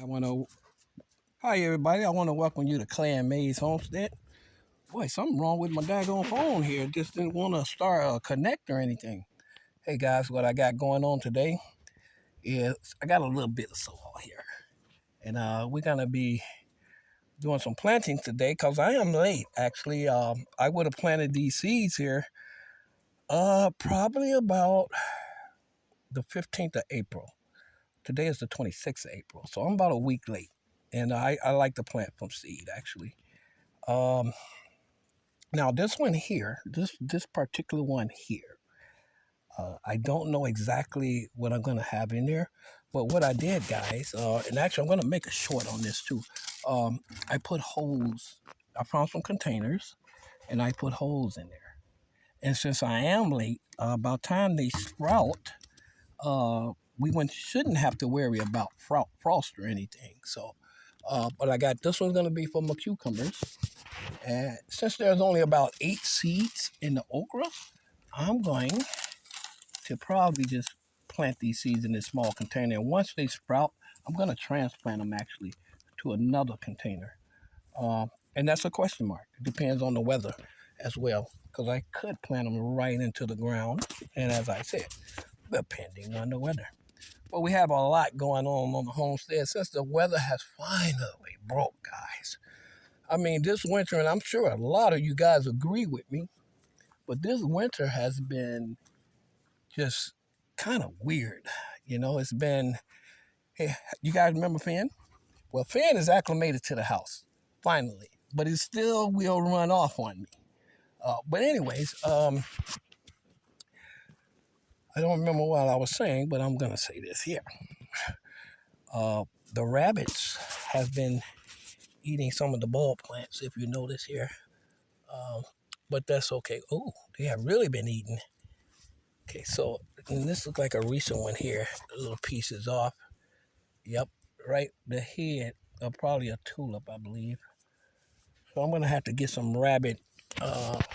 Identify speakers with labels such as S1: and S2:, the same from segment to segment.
S1: I want to, Hi everybody. I want to welcome you to Clan Mays Homestead. Boy, something wrong with my daggone phone here. Just didn't want to start a connect or anything. Hey guys, what I got going on today is I got a little bit of soil here. And we're going to be doing some planting today because I am late actually. I would have planted these seeds here probably about the 15th of April. Today is the 26th of April, so I'm about a week late. And I like to plant from seed actually. Um, Now this one here, this particular one here, I don't know exactly what I'm gonna have in there, but what I did, guys, and actually I'm gonna make a short on this too. I put holes. I found some containers, and I put holes in there. And since I am late, by the time they sprout, we shouldn't have to worry about frost or anything. So, but I got this one's gonna be for my cucumbers. And since there's only about 8 seeds in the okra, I'm going to probably just plant these seeds in this small container. And once they sprout, I'm going to transplant them actually to another container. And that's a question mark. It depends on the weather as well, because I could plant them right into the ground. And as I said, depending on the weather. But we have a lot going on the homestead since the weather has finally broke, guys. I mean, this winter, and I'm sure a lot of you guys agree with me, but this winter has been just kind of weird. It's been, hey, you guys remember Finn? Well, Finn is acclimated to the house, finally, but he still will run off on me. But anyways, I don't remember what I was saying, but I'm going to say this here. The rabbits have been eating some of the bulb plants, if you notice here. Um, but that's okay. Oh, they have really been eating. Okay, so and this looks like a recent one here. The little piece is off. Yep, right. The head of probably a tulip, I believe. So I'm gonna have to get some rabbit,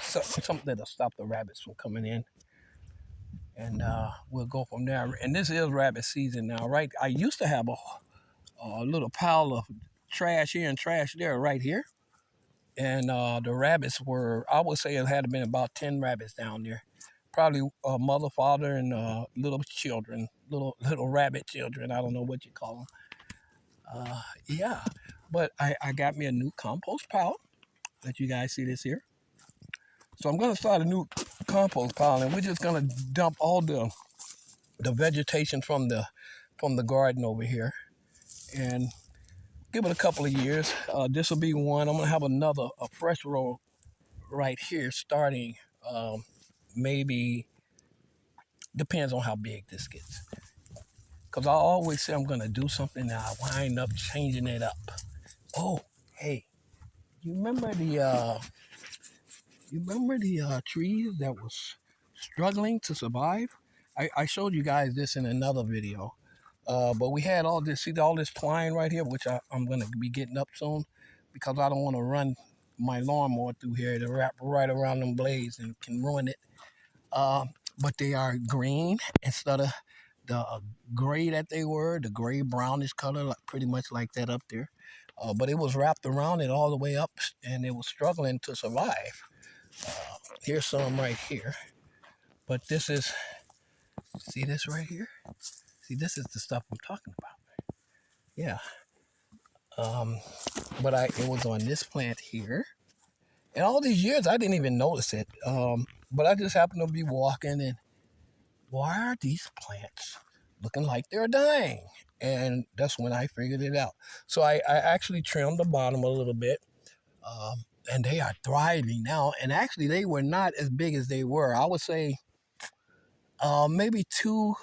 S1: something that'll stop the rabbits from coming in, and we'll go from there. And this is rabbit season now, right? I used to have a little pile of trash here and trash there, right here. And the rabbits were, I would say it had been about 10 rabbits down there. Probably mother, father, and little children, little rabbit children. I don't know what you call them. Yeah, but I got me a new compost pile. Let you guys see this here. So I'm gonna start a new compost pile, and we're just gonna dump all the vegetation from the garden over here, and give it a couple of years. This will be one. I'm gonna have a fresh row right here, starting maybe depends on how big this gets. Because I always say I'm gonna do something, and I wind up changing it up. Oh, hey, you remember the trees that was struggling to survive? I showed you guys this in another video. But we had all this twine right here, which I'm gonna be getting up soon, because I don't want to run my lawnmower through here to wrap right around them blades and can ruin it. But they are green instead of the gray that they were, the gray brownish color, like, pretty much like that up there. But it was wrapped around it all the way up, and it was struggling to survive. Here's some right here. But see this right here? See, this is the stuff I'm talking about. Yeah. But it was on this plant here. And all these years, I didn't even notice it. But I just happened to be walking, and why are these plants looking like they're dying? And that's when I figured it out. So I actually trimmed the bottom a little bit. And they are thriving now. And actually, they were not as big as they were. I would say maybe 2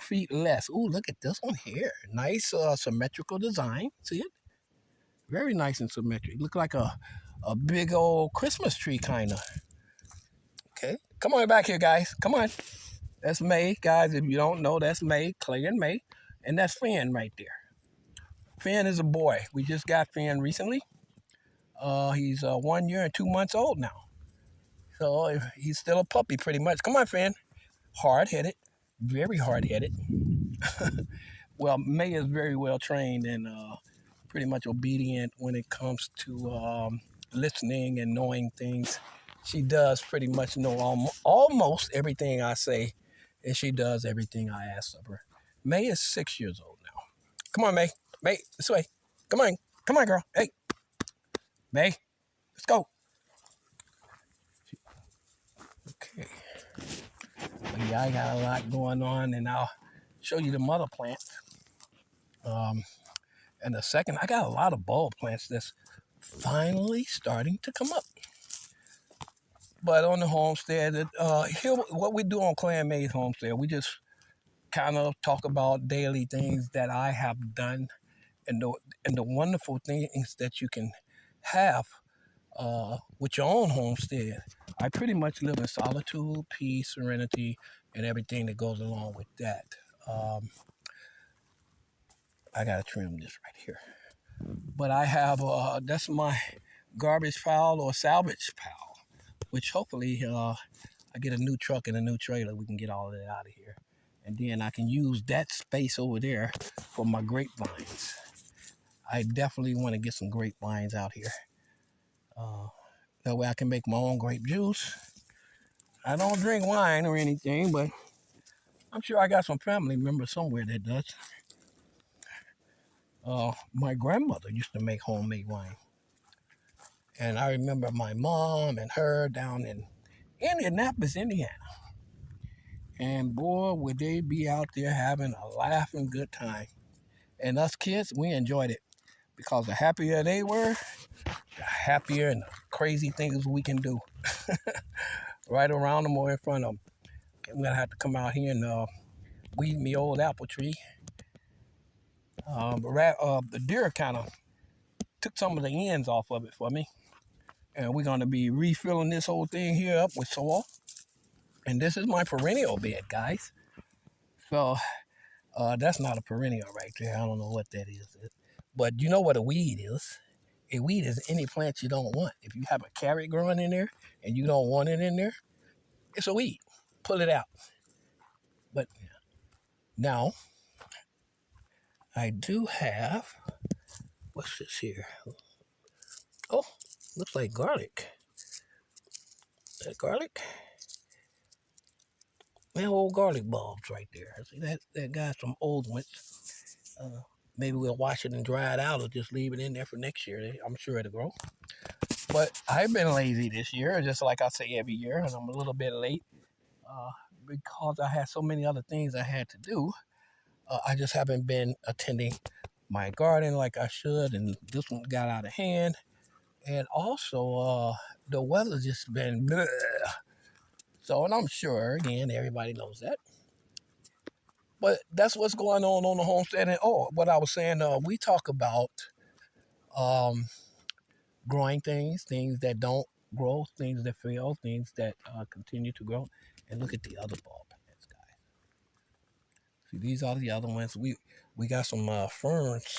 S1: feet less. Ooh, look at this one here. Nice symmetrical design. See it? Very nice and symmetric. Look like a big old Christmas tree kind of. Okay. Come on back here, guys. Come on. That's May, guys. If you don't know, that's May, Clay and May. And that's Finn right there. Finn is a boy. We just got Finn recently. He's 1 year and 2 months old now. So he's still a puppy pretty much. Come on, Finn. Hard-headed. Very hard-headed. Well, May is very well trained, and pretty much obedient when it comes to listening and knowing things. She does pretty much know almost everything I say, and she does everything I ask of her. May is 6 years old now. Come on, May. May, this way. Come on. Come on, girl. Hey, May, let's go. Okay. But yeah, I got a lot going on, and I'll show you the mother plant. And the second, I got a lot of bulb plants that's finally starting to come up. But on the homestead, here what we do on Clan May's homestead, we just kind of talk about daily things that I have done, and the wonderful things that you can have with your own homestead. I pretty much live in solitude, peace, serenity, and everything that goes along with that. I gotta trim this right here. But I have that's my garbage pile or salvage pile, which hopefully I get a new truck and a new trailer. We can get all of that out of here, and then I can use that space over there for my grapevines. I definitely want to get some grapevines out here. That way I can make my own grape juice. I don't drink wine or anything, but I'm sure I got some family members somewhere that does. My grandmother used to make homemade wine. And I remember my mom and her down in Indianapolis, Indiana. And boy, would they be out there having a laughing good time. And us kids, we enjoyed it because the happier they were, the happier and the crazy things we can do. Right around them or in front of them. I'm going to have to come out here and weed me old apple tree. The deer kind of took some of the ends off of it for me. And we're going to be refilling this whole thing here up with soil. And this is my perennial bed, guys. So that's not a perennial right there. I don't know what that is. But you know what a weed is? A weed is any plant you don't want. If you have a carrot growing in there and you don't want it in there, it's a weed. Pull it out. But now, I do have, what's this here? Oh, looks like garlic. Is that garlic? Man, old garlic bulbs right there. See, that got some old ones. Maybe we'll wash it and dry it out or just leave it in there for next year. I'm sure it'll grow. But I've been lazy this year, just like I say every year, and I'm a little bit late because I had so many other things I had to do. I just haven't been attending my garden like I should, and this one got out of hand. And also, the weather's just been bleh. So, and I'm sure, again, everybody knows that. But that's what's going on the homestead. And what I was saying, we talk about um, growing things that don't grow, things that fail, things that continue to grow. And look at the other bulb plants, guys. See, these are the other ones. We got some ferns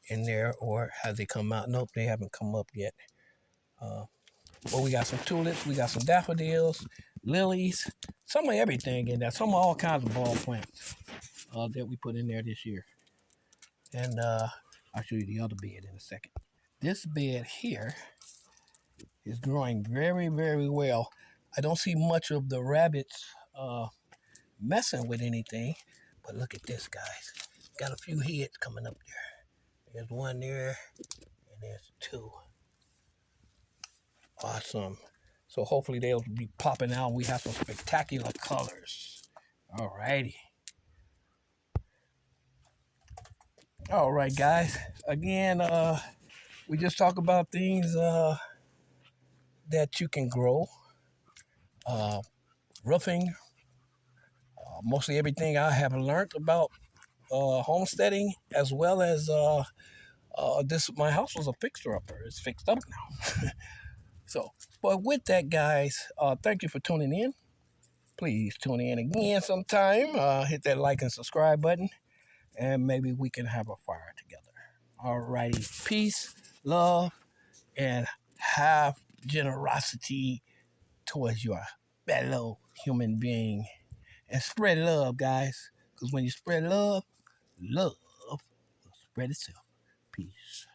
S1: in there, or have they come out? Nope, they haven't come up yet. But we got some tulips, we got some daffodils, lilies, some of everything in there. Some of all kinds of bulb plants that we put in there this year. And I'll show you the other bed in a second. This bed here is growing very, very well. I don't see much of the rabbits messing with anything, but look at this, guys. Got a few heads coming up there. There's one there, and there's two. Awesome. So hopefully they'll be popping out. We have some spectacular colors. All righty. All right, guys. Again, we just talk about things that you can grow. Roofing. Mostly everything I have learned about homesteading, as well as my house was a fixer-upper. It's fixed up now. So, but with that, guys, thank you for tuning in. Please tune in again sometime. Hit that like and subscribe button, and maybe we can have a fire together. All righty. Peace, love, and have generosity towards your fellow human being. And spread love, guys. Because when you spread love, love will spread itself.
S2: Peace.